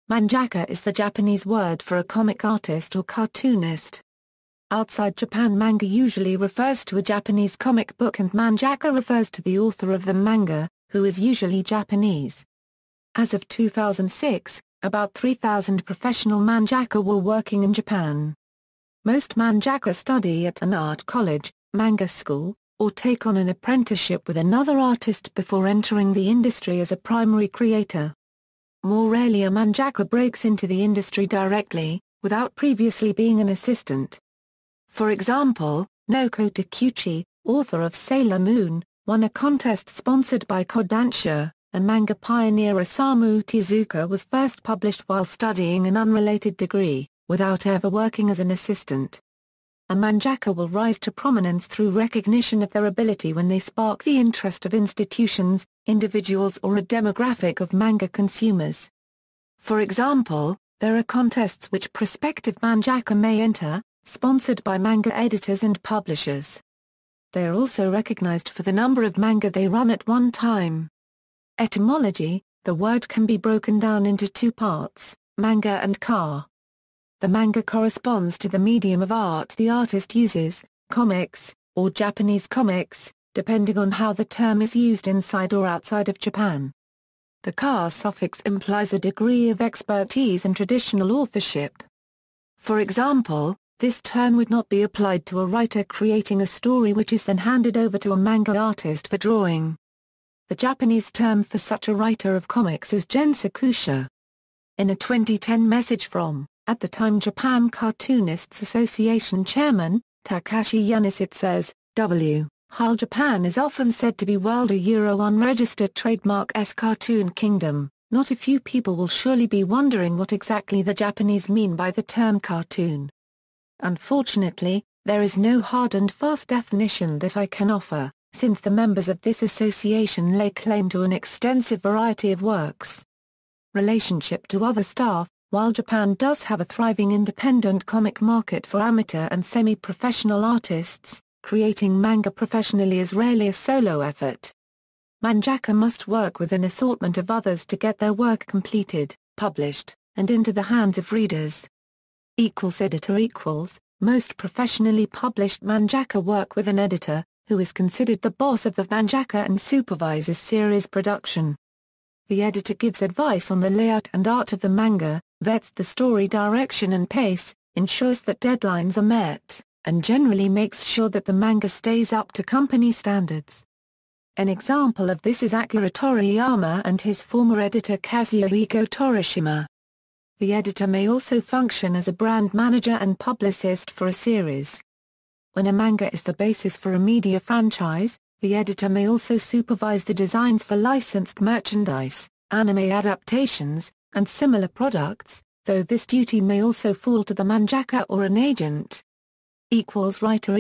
Mangaka is the Japanese word for a comic artist or cartoonist. Outside Japan, manga usually refers to a Japanese comic book and mangaka refers to the author of the manga, who is usually Japanese. As of 2006, about 3,000 professional mangaka were working in Japan. Most mangaka study at an art college, manga school, or take on an apprenticeship with another artist before entering the industry as a primary creator. More rarely a mangaka breaks into the industry directly, without previously being an assistant. For example, Noko Takeuchi, author of Sailor Moon, won a contest sponsored by Kodansha, and manga pioneer Osamu Tezuka was first published while studying an unrelated degree, without ever working as an assistant. A mangaka will rise to prominence through recognition of their ability when they spark the interest of institutions, individuals or a demographic of manga consumers. For example, there are contests which prospective mangaka may enter, sponsored by manga editors and publishers. They are also recognized for the number of manga they run at one time. Etymology: the word can be broken down into two parts, manga and ka. The manga corresponds to the medium of art the artist uses, comics, or Japanese comics, depending on how the term is used inside or outside of Japan. The ka suffix implies a degree of expertise and traditional authorship. For example, this term would not be applied to a writer creating a story which is then handed over to a manga artist for drawing. The Japanese term for such a writer of comics is gensakusha. In a 2010 message from, at the time, Japan Cartoonists Association chairman, Takashi Yanis, it says, ALL Japan is often said to be world unregistered trademark s cartoon kingdom. Not a few people will surely be wondering what exactly the Japanese mean by the term cartoon. Unfortunately, there is no hard and fast definition that I can offer, since the members of this association lay claim to an extensive variety of works. Relationship to other staff: while Japan does have a thriving independent comic market for amateur and semi-professional artists, creating manga professionally is rarely a solo effort. Mangaka must work with an assortment of others to get their work completed, published, and into the hands of readers. Editor: most professionally published mangaka work with an editor, who is considered the boss of the mangaka and supervises series production. The editor gives advice on the layout and art of the manga, vets the story direction and pace, ensures that deadlines are met, and generally makes sure that the manga stays up to company standards. An example of this is Akira Toriyama and his former editor Kazuhiko Torishima. The editor may also function as a brand manager and publicist for a series. When a manga is the basis for a media franchise, the editor may also supervise the designs for licensed merchandise, anime adaptations, and similar products, though this duty may also fall to the mangaka or an agent. Writer: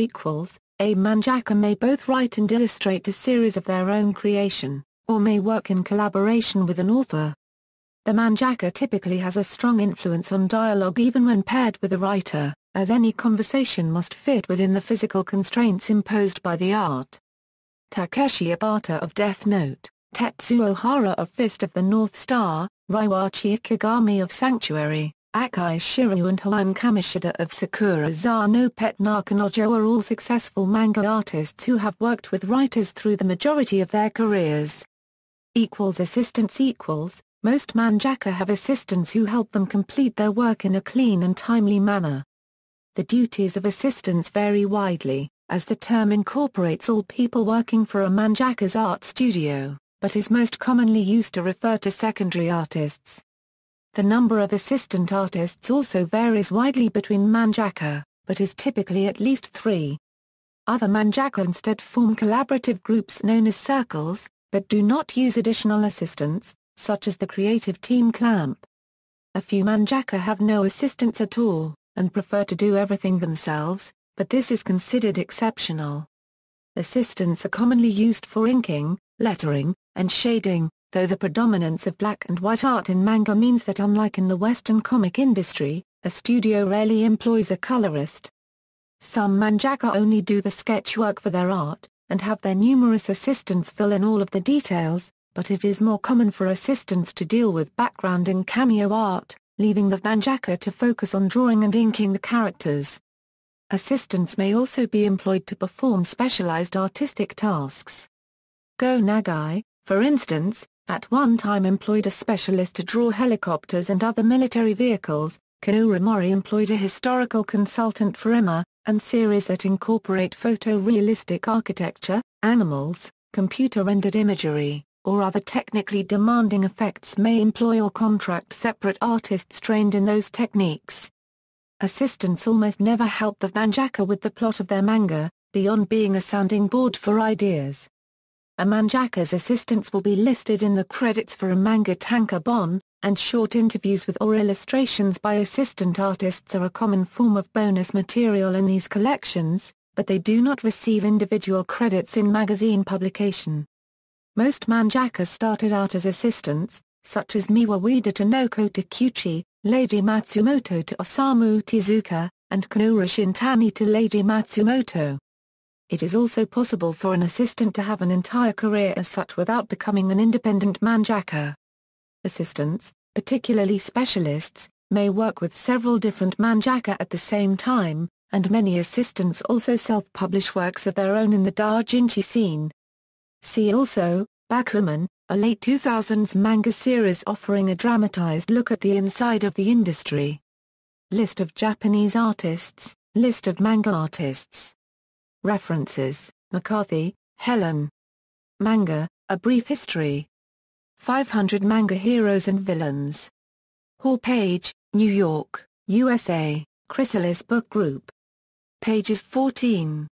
a mangaka may both write and illustrate a series of their own creation, or may work in collaboration with an author. The mangaka typically has a strong influence on dialogue even when paired with a writer, as any conversation must fit within the physical constraints imposed by the art. Takeshi Obata of Death Note, Tetsuo Hara of Fist of the North Star, Raiwachi Ikigami of Sanctuary, Akai Shiryu and Haim Kamishida of Sakura-za no Pet Nakanojo are all successful manga artists who have worked with writers through the majority of their careers. Assistants: most mangaka have assistants who help them complete their work in a clean and timely manner. The duties of assistants vary widely, as the term incorporates all people working for a mangaka's art studio, but is most commonly used to refer to secondary artists. The number of assistant artists also varies widely between mangaka, but is typically at least 3. Other mangaka instead form collaborative groups known as circles, but do not use additional assistants, such as the creative team clamp. A few mangaka have no assistants at all, and prefer to do everything themselves, but this is considered exceptional. Assistants are commonly used for inking, lettering, and shading, though the predominance of black and white art in manga means that unlike in the Western comic industry, a studio rarely employs a colorist. Some mangaka only do the sketch work for their art, and have their numerous assistants fill in all of the details, but it is more common for assistants to deal with background and cameo art, leaving the mangaka to focus on drawing and inking the characters. Assistants may also be employed to perform specialized artistic tasks. Go Nagai, for instance, at one time employed a specialist to draw helicopters and other military vehicles. Kanura Mori employed a historical consultant for IMA, and series that incorporate photorealistic architecture, animals, computer-rendered imagery, or other technically demanding effects may employ or contract separate artists trained in those techniques. Assistants almost never help the mangaka with the plot of their manga, beyond being a sounding board for ideas. A mangaka's assistants will be listed in the credits for a manga tankobon, and short interviews with or illustrations by assistant artists are a common form of bonus material in these collections, but they do not receive individual credits in magazine publication. Most mangakas started out as assistants, such as Miwa Ueda to Noko Takeuchi, Leiji Matsumoto to Osamu Tezuka, and Kanura Shintani to Leiji Matsumoto. It is also possible for an assistant to have an entire career as such without becoming an independent mangaka. Assistants, particularly specialists, may work with several different mangaka at the same time, and many assistants also self-publish works of their own in the doujinshi scene. See also, Bakuman, a late 2000s manga series offering a dramatized look at the inside of the industry. List of Japanese artists, list of manga artists. References: McCarthy, Helen. Manga, A Brief History. 500 Manga Heroes and Villains. Hall Page, New York, USA, Chrysalis Book Group. Pages 14.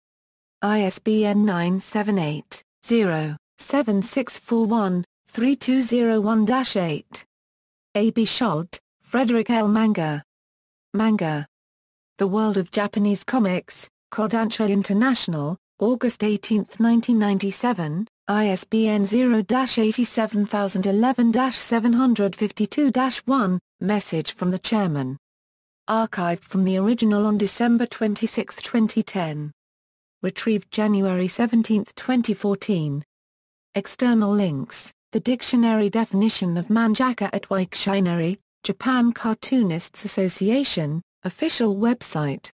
ISBN 978-0-7641-3201-8. A. B. Schott, Frederick L. Manga. Manga. The World of Japanese Comics, Kodansha International, August 18, 1997, ISBN 0-87011-752-1, message from the chairman. Archived from the original on December 26, 2010. Retrieved January 17, 2014. External links: the dictionary definition of mangaka at Wiktionary, Japan Cartoonists Association, official website.